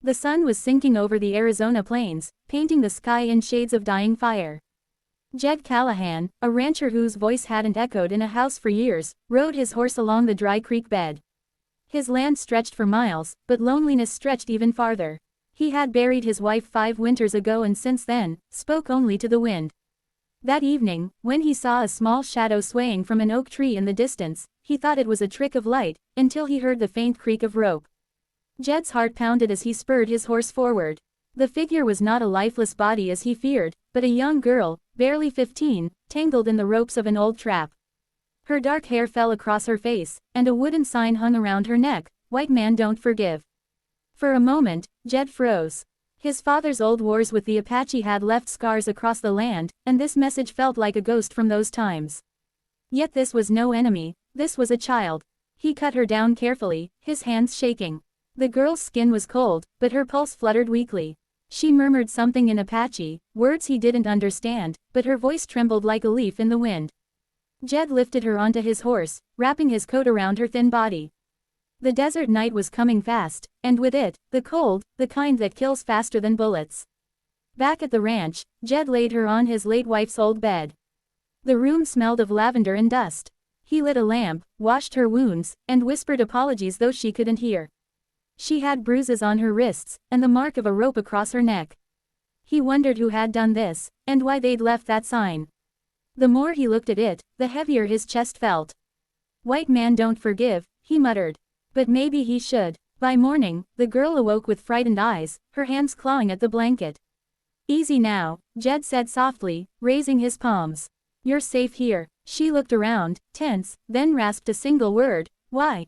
The sun was sinking over the Arizona plains, painting the sky in shades of dying fire. Jed Callahan, a rancher whose voice hadn't echoed in a house for years, rode his horse along the dry creek bed. His land stretched for miles, but loneliness stretched even farther. He had buried his wife 5 winters ago and since then, spoke only to the wind. That evening, when he saw a small shadow swaying from an oak tree in the distance, he thought it was a trick of light, until he heard the faint creak of rope. Jed's heart pounded as he spurred his horse forward. The figure was not a lifeless body as he feared, but a young girl, barely 15, tangled in the ropes of an old trap. Her dark hair fell across her face, and a wooden sign hung around her neck, "White man don't forgive." For a moment, Jed froze. His father's old wars with the Apache had left scars across the land, and this message felt like a ghost from those times. Yet this was no enemy, this was a child. He cut her down carefully, his hands shaking. The girl's skin was cold, but her pulse fluttered weakly. She murmured something in Apache, words he didn't understand, but her voice trembled like a leaf in the wind. Jed lifted her onto his horse, wrapping his coat around her thin body. The desert night was coming fast, and with it, the cold, the kind that kills faster than bullets. Back at the ranch, Jed laid her on his late wife's old bed. The room smelled of lavender and dust. He lit a lamp, washed her wounds, and whispered apologies though she couldn't hear. She had bruises on her wrists, and the mark of a rope across her neck. He wondered who had done this, and why they'd left that sign. The more he looked at it, the heavier his chest felt. "White man don't forgive," he muttered. But maybe he should. By morning, the girl awoke with frightened eyes, her hands clawing at the blanket. "Easy now," Jed said softly, raising his palms. "You're safe here." She looked around, tense, then rasped a single word, "Why?"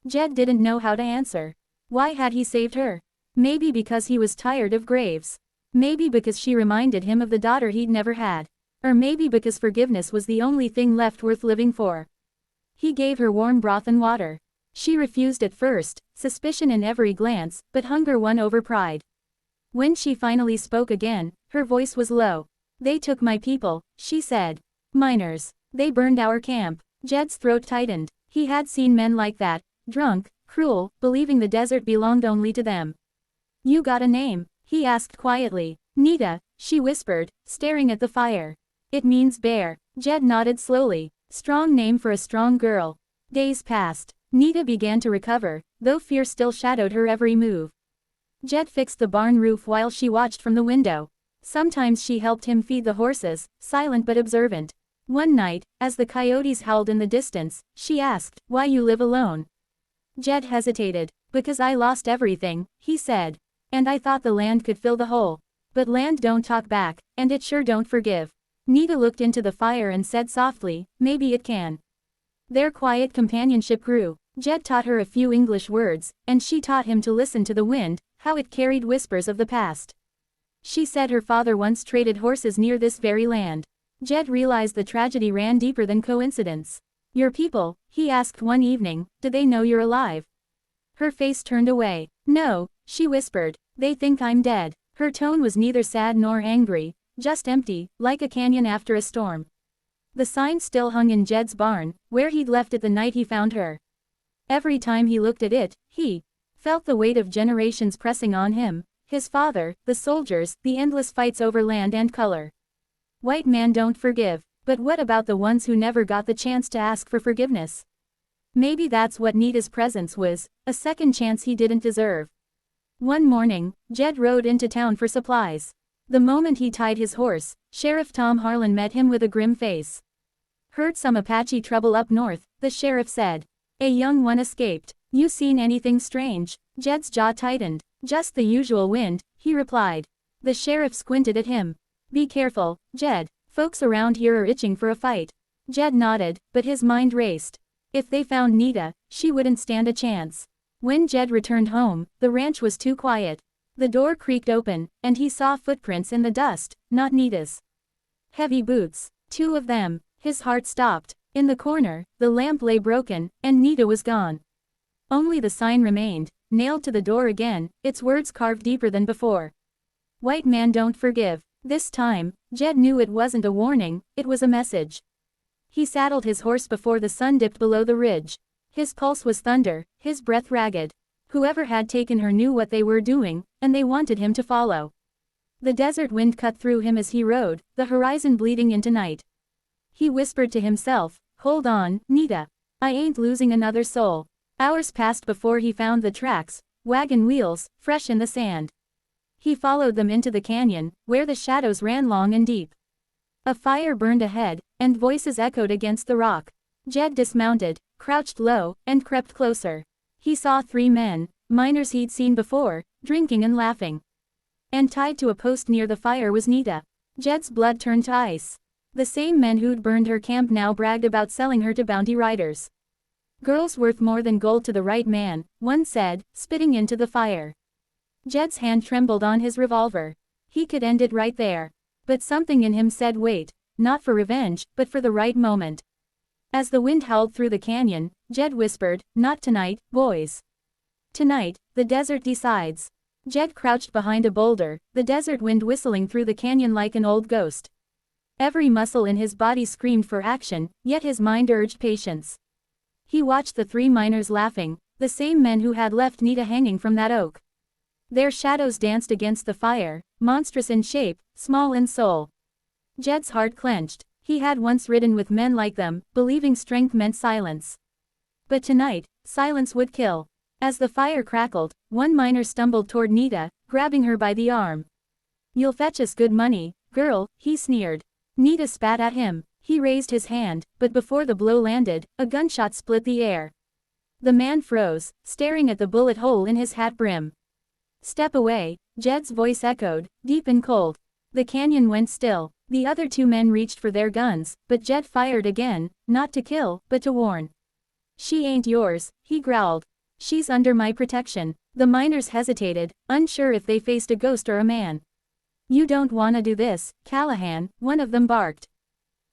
Jed didn't know how to answer. Why had he saved her? Maybe because he was tired of graves. Maybe because she reminded him of the daughter he'd never had. Or maybe because forgiveness was the only thing left worth living for. He gave her warm broth and water. She refused at first, suspicion in every glance, but hunger won over pride. When she finally spoke again, her voice was low. "They took my people," she said. "Miners. They burned our camp." Jed's throat tightened. He had seen men like that, drunk, cruel, believing the desert belonged only to them. "You got a name?" he asked quietly. "Nita," she whispered, staring at the fire. "It means bear." Jed nodded slowly. Strong name for a strong girl. Days passed. Nita began to recover, though fear still shadowed her every move. Jed fixed the barn roof while she watched from the window. Sometimes she helped him feed the horses, silent but observant. One night, as the coyotes howled in the distance, she asked, "Why you live alone?" Jed hesitated. "Because I lost everything," he said. "And I thought the land could fill the hole. But land don't talk back, and it sure don't forgive." Nita looked into the fire and said softly, "Maybe it can." Their quiet companionship grew. Jed taught her a few English words, and she taught him to listen to the wind, how it carried whispers of the past. She said her father once traded horses near this very land. Jed realized the tragedy ran deeper than coincidence. "Your people," he asked one evening, "do they know you're alive?" Her face turned away. "No," she whispered. "They think I'm dead." Her tone was neither sad nor angry, just empty, like a canyon after a storm. The sign still hung in Jed's barn, where he'd left it the night he found her. Every time he looked at it, he felt the weight of generations pressing on him, his father, the soldiers, the endless fights over land and color. White man don't forgive. But what about the ones who never got the chance to ask for forgiveness? Maybe that's what Nita's presence was, a second chance he didn't deserve. One morning, Jed rode into town for supplies. The moment he tied his horse, Sheriff Tom Harlan met him with a grim face. "Heard some Apache trouble up north," the sheriff said. "A young one escaped. You seen anything strange?" Jed's jaw tightened. "Just the usual wind," he replied. The sheriff squinted at him. "Be careful, Jed. Folks around here are itching for a fight." Jed nodded, but his mind raced. If they found Nita, she wouldn't stand a chance. When Jed returned home, the ranch was too quiet. The door creaked open, and he saw footprints in the dust, not Nita's. Heavy boots. 2 of them. His heart stopped. In the corner, the lamp lay broken, and Nita was gone. Only the sign remained, nailed to the door again, its words carved deeper than before. "White man don't forgive." This time, Jed knew it wasn't a warning, it was a message. He saddled his horse before the sun dipped below the ridge. His pulse was thunder, his breath ragged. Whoever had taken her knew what they were doing, and they wanted him to follow. The desert wind cut through him as he rode, the horizon bleeding into night. He whispered to himself, "Hold on, Nita. I ain't losing another soul." Hours passed before he found the tracks, wagon wheels, fresh in the sand. He followed them into the canyon, where the shadows ran long and deep. A fire burned ahead, and voices echoed against the rock. Jed dismounted, crouched low, and crept closer. He saw 3 men, miners he'd seen before, drinking and laughing. And tied to a post near the fire was Nita. Jed's blood turned to ice. The same men who'd burned her camp now bragged about selling her to bounty riders. "Girl's worth more than gold to the right man," one said, spitting into the fire. Jed's hand trembled on his revolver. He could end it right there. But something in him said wait, not for revenge, but for the right moment. As the wind howled through the canyon, Jed whispered, "Not tonight, boys. Tonight, the desert decides." Jed crouched behind a boulder, the desert wind whistling through the canyon like an old ghost. Every muscle in his body screamed for action, yet his mind urged patience. He watched the 3 miners laughing, the same men who had left Nita hanging from that oak. Their shadows danced against the fire, monstrous in shape, small in soul. Jed's heart clenched. He had once ridden with men like them, believing strength meant silence. But tonight, silence would kill. As the fire crackled, one miner stumbled toward Nita, grabbing her by the arm. "You'll fetch us good money, girl," he sneered. Nita spat at him. He raised his hand, but before the blow landed, a gunshot split the air. The man froze, staring at the bullet hole in his hat brim. "Step away," Jed's voice echoed, deep and cold. The canyon went still. The other 2 men reached for their guns, but Jed fired again, not to kill, but to warn. "She ain't yours," he growled. "She's under my protection." The miners hesitated, unsure if they faced a ghost or a man. "You don't wanna do this, Callahan," one of them barked.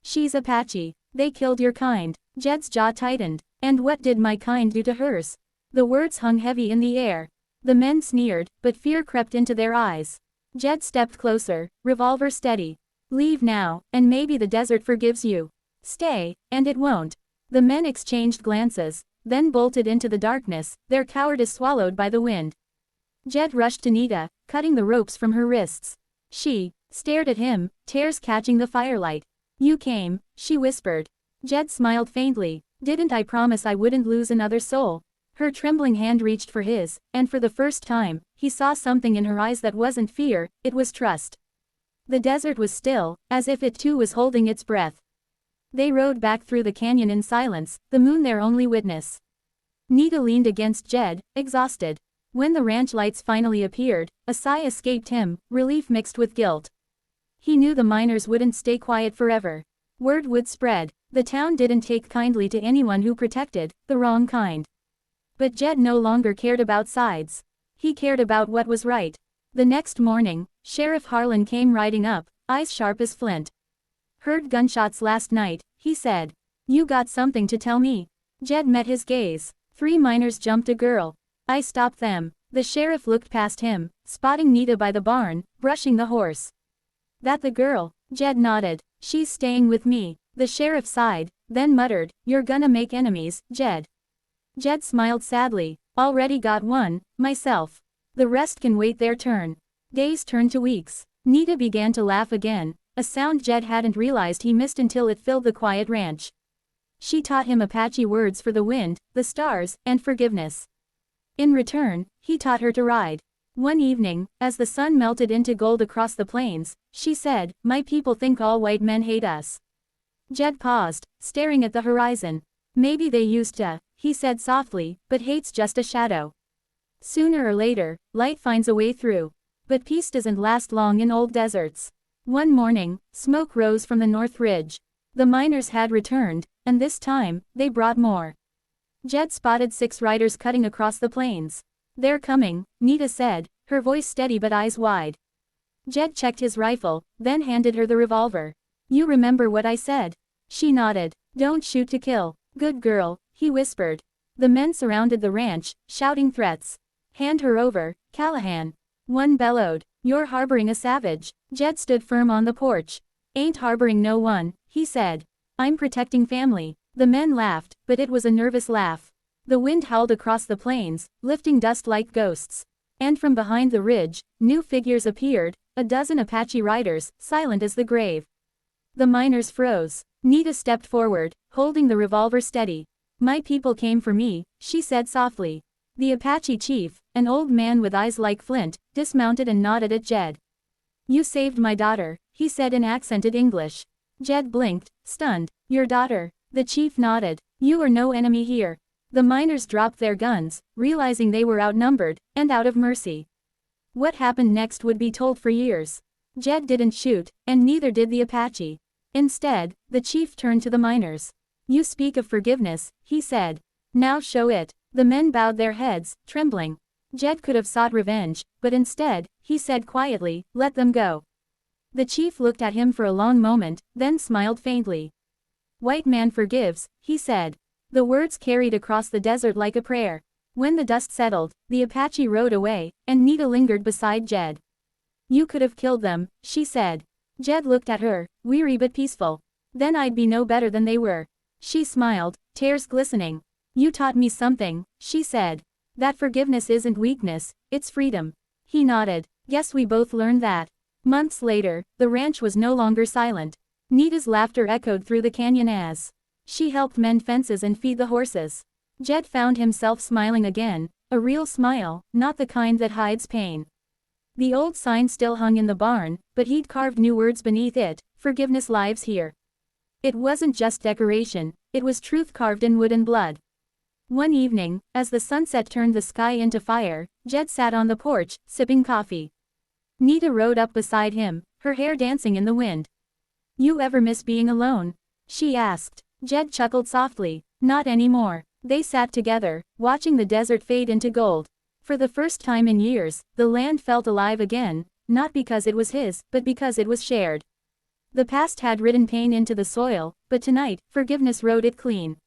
"She's Apache. They killed your kind." Jed's jaw tightened. "And what did my kind do to hers?" The words hung heavy in the air. The men sneered, but fear crept into their eyes. Jed stepped closer, revolver steady. "Leave now, and maybe the desert forgives you. Stay, and it won't." The men exchanged glances, then bolted into the darkness, their cowardice swallowed by the wind. Jed rushed to Nita, cutting the ropes from her wrists. She stared at him, tears catching the firelight. "You came," she whispered. Jed smiled faintly. "Didn't I promise I wouldn't lose another soul?" Her trembling hand reached for his, and for the first time, he saw something in her eyes that wasn't fear, it was trust. The desert was still, as if it too was holding its breath. They rode back through the canyon in silence, the moon their only witness. Nita leaned against Jed, exhausted. When the ranch lights finally appeared, a sigh escaped him, relief mixed with guilt. He knew the miners wouldn't stay quiet forever. Word would spread. The town didn't take kindly to anyone who protected the wrong kind. But Jed no longer cared about sides. He cared about what was right. The next morning, Sheriff Harlan came riding up, eyes sharp as flint. "Heard gunshots last night," he said. "You got something to tell me?" Jed met his gaze. 3 miners jumped a girl. "I stopped them." The sheriff looked past him, spotting Nita by the barn, brushing the horse. "That the girl?" Jed nodded. "She's staying with me." The sheriff sighed, then muttered, "You're gonna make enemies, Jed." Jed smiled sadly. "Already got one, myself. The rest can wait their turn." Days turned to weeks. Nita began to laugh again, a sound Jed hadn't realized he missed until it filled the quiet ranch. She taught him Apache words for the wind, the stars, and forgiveness. In return, he taught her to ride. One evening, as the sun melted into gold across the plains, she said, "My people think all white men hate us." Jed paused, staring at the horizon. "Maybe they used to," he said softly, "but hate's just a shadow. Sooner or later, light finds a way through. But peace doesn't last long in old deserts." One morning, smoke rose from the north ridge. The miners had returned, and this time, they brought more. Jed spotted 6 riders cutting across the plains. "They're coming," Nita said, her voice steady but eyes wide. Jed checked his rifle, then handed her the revolver. "You remember what I said?" She nodded. "Don't shoot to kill." "Good girl," he whispered. The men surrounded the ranch, shouting threats. "Hand her over, Callahan." One bellowed. "You're harboring a savage." Jed stood firm on the porch. "Ain't harboring no one," he said. "I'm protecting family." The men laughed, but it was a nervous laugh. The wind howled across the plains, lifting dust like ghosts. And from behind the ridge, new figures appeared, a dozen Apache riders, silent as the grave. The miners froze. Nita stepped forward, holding the revolver steady. "My people came for me," she said softly. The Apache chief, an old man with eyes like flint, dismounted and nodded at Jed. "You saved my daughter," he said in accented English. Jed blinked, stunned. "Your daughter?" The chief nodded. "You are no enemy here." The miners dropped their guns, realizing they were outnumbered, and out of mercy. What happened next would be told for years. Jed didn't shoot, and neither did the Apache. Instead, the chief turned to the miners. "You speak of forgiveness," he said. "Now show it." The men bowed their heads, trembling. Jed could have sought revenge, but instead, he said quietly, "Let them go." The chief looked at him for a long moment, then smiled faintly. "White man forgives," he said. The words carried across the desert like a prayer. When the dust settled, the Apache rode away, and Nita lingered beside Jed. "You could have killed them," she said. Jed looked at her, weary but peaceful. "Then I'd be no better than they were." She smiled, tears glistening. "You taught me something," she said. "That forgiveness isn't weakness, it's freedom." He nodded. "Guess we both learned that." Months later, the ranch was no longer silent. Nita's laughter echoed through the canyon as she helped mend fences and feed the horses. Jed found himself smiling again, a real smile, not the kind that hides pain. The old sign still hung in the barn, but he'd carved new words beneath it: "Forgiveness lives here." It wasn't just decoration, it was truth carved in wood and blood. One evening, as the sunset turned the sky into fire, Jed sat on the porch, sipping coffee. Nita rode up beside him, her hair dancing in the wind. "You ever miss being alone?" she asked. Jed chuckled softly. "Not anymore." They sat together, watching the desert fade into gold. For the first time in years, the land felt alive again, not because it was his, but because it was shared. The past had ridden pain into the soil, but tonight, forgiveness rode it clean.